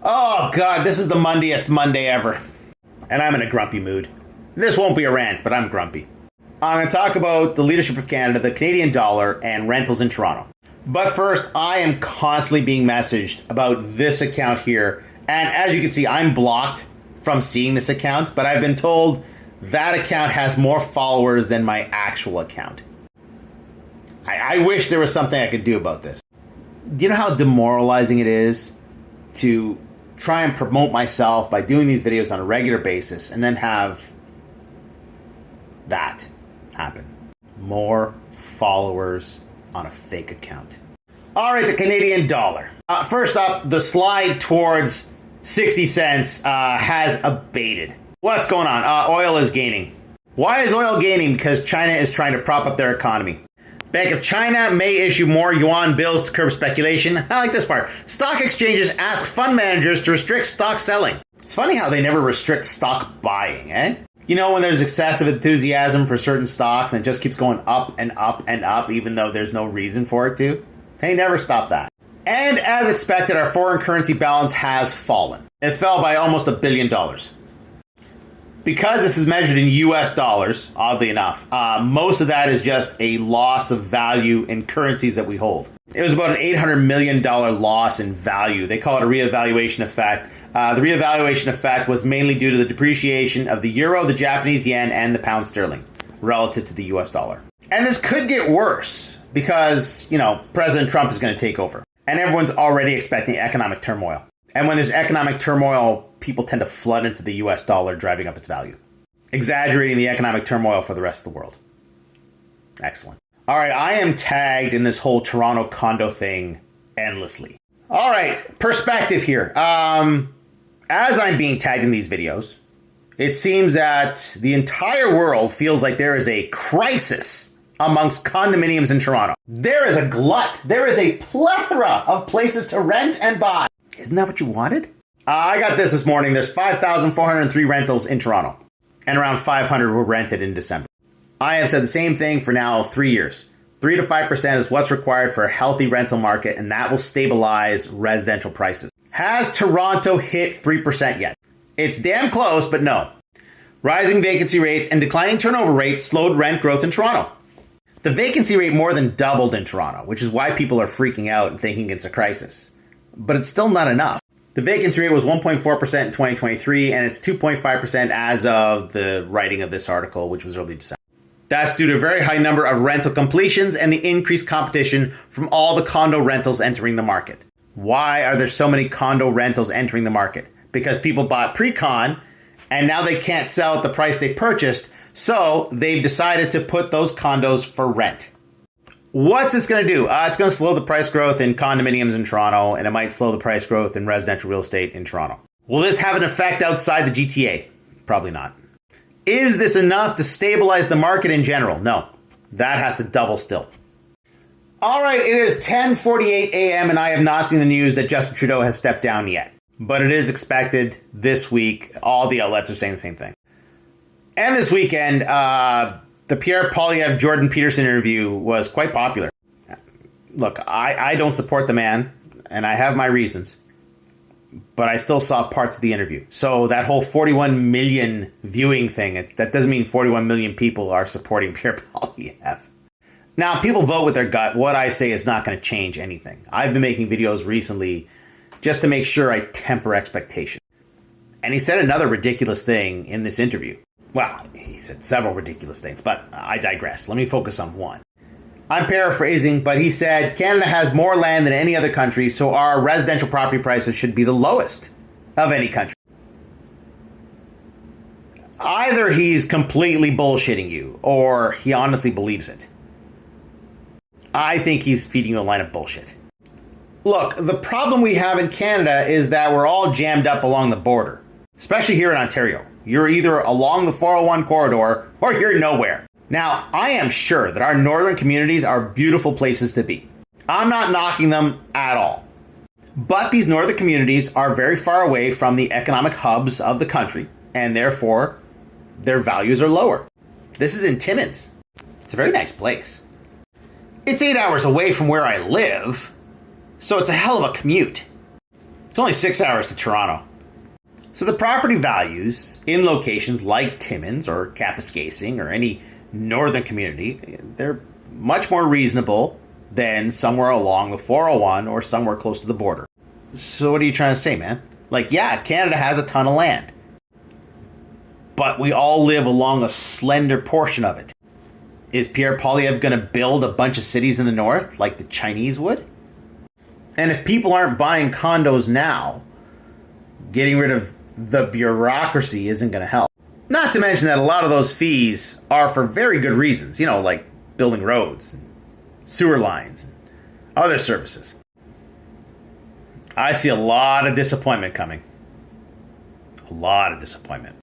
Oh God, this is the Mondayest Monday ever. And I'm in a grumpy mood. This won't be a rant, but I'm grumpy. I'm going to talk about the leadership of Canada, the Canadian dollar, and rentals in Toronto. But first, I am constantly being messaged about this account here. And as you can see, I'm blocked from seeing this account, but I've been told that account has more followers than my actual account. I wish there was something I could do about this. Do you know how demoralizing it is to try and promote myself by doing these videos on a regular basis and then have that happen? More followers on a fake account. All right, the Canadian dollar. First up, the slide towards 60 cents has abated. What's going on? Oil is gaining. Why is oil gaining? Because China is trying to prop up their economy. Bank of China may issue more yuan bills to curb speculation. I like this part. Stock exchanges ask fund managers to restrict stock selling. It's funny how they never restrict stock buying, eh? You know, when there's excessive enthusiasm for certain stocks and it just keeps going up and up and up, even though there's no reason for it to. They never stop that. And as expected, our foreign currency balance has fallen. It fell by almost $1 billion. Because this is measured in US dollars, oddly enough, most of that is just a loss of value in currencies that we hold. It was about an $800 million loss in value. They call it a reevaluation effect. The reevaluation effect was mainly due to the depreciation of the euro, the Japanese yen, and the pound sterling relative to the US dollar. And this could get worse because, President Trump is going to take over. And everyone's already expecting economic turmoil. And when there's economic turmoil, people tend to flood into the US dollar, driving up its value, exaggerating the economic turmoil for the rest of the world. Excellent. All right, I am tagged in this whole Toronto condo thing endlessly. All right, perspective here. As I'm being tagged in these videos, it seems that the entire world feels like there is a crisis amongst condominiums in Toronto. There is a glut. There is a plethora of places to rent and buy. Isn't that what you wanted? I got this morning. There's 5,403 rentals in Toronto, and around 500 were rented in December. I have said the same thing for now 3 years. 3 to 5% is what's required for a healthy rental market, and that will stabilize residential prices. Has Toronto hit 3% yet? It's damn close, but no. Rising vacancy rates and declining turnover rates slowed rent growth in Toronto. The vacancy rate more than doubled in Toronto, which is why people are freaking out and thinking it's a crisis. But it's still not enough. The vacancy rate was 1.4% in 2023, and it's 2.5% as of the writing of this article, which was early December. That's due to a very high number of rental completions and the increased competition from all the condo rentals entering the market. Why are there so many condo rentals entering the market? Because people bought pre-con, and now they can't sell at the price they purchased, so they've decided to put those condos for rent. What's this going to do? It's going to slow the price growth in condominiums in Toronto, and it might slow the price growth in residential real estate in Toronto. Will this have an effect outside the GTA? Probably not. Is this enough to stabilize the market in general? No. That has to double still. All right, it is 10:48 a.m. and I have not seen the news that Justin Trudeau has stepped down yet. But it is expected this week. All the outlets are saying the same thing. And this weekend, the Pierre Poilievre Jordan Peterson interview was quite popular. Look, I don't support the man, and I have my reasons. But I still saw parts of the interview. So that whole 41 million viewing thing, that doesn't mean 41 million people are supporting Pierre Poilievre. Now, people vote with their gut. What I say is not going to change anything. I've been making videos recently just to make sure I temper expectations. And he said another ridiculous thing in this interview. Well, he said several ridiculous things, but I digress. Let me focus on one. I'm paraphrasing, but he said Canada has more land than any other country, so our residential property prices should be the lowest of any country. Either he's completely bullshitting you, or he honestly believes it. I think he's feeding you a line of bullshit. Look, the problem we have in Canada is that we're all jammed up along the border, especially here in Ontario. You're either along the 401 corridor or you're nowhere. Now, I am sure that our northern communities are beautiful places to be. I'm not knocking them at all. But these northern communities are very far away from the economic hubs of the country, and therefore, their values are lower. This is in Timmins. It's a very nice place. It's 8 hours away from where I live, so it's a hell of a commute. It's only 6 hours to Toronto. So the property values in locations like Timmins or Kapuskasing or any northern community, they're much more reasonable than somewhere along the 401 or somewhere close to the border. So what are you trying to say, man? Like, yeah, Canada has a ton of land, but we all live along a slender portion of it. Is Pierre Poilievre going to build a bunch of cities in the north like the Chinese would? And if people aren't buying condos now, getting rid of the bureaucracy isn't going to help. Not to mention that a lot of those fees are for very good reasons, like building roads, and sewer lines, and other services. I see a lot of disappointment coming. A lot of disappointment.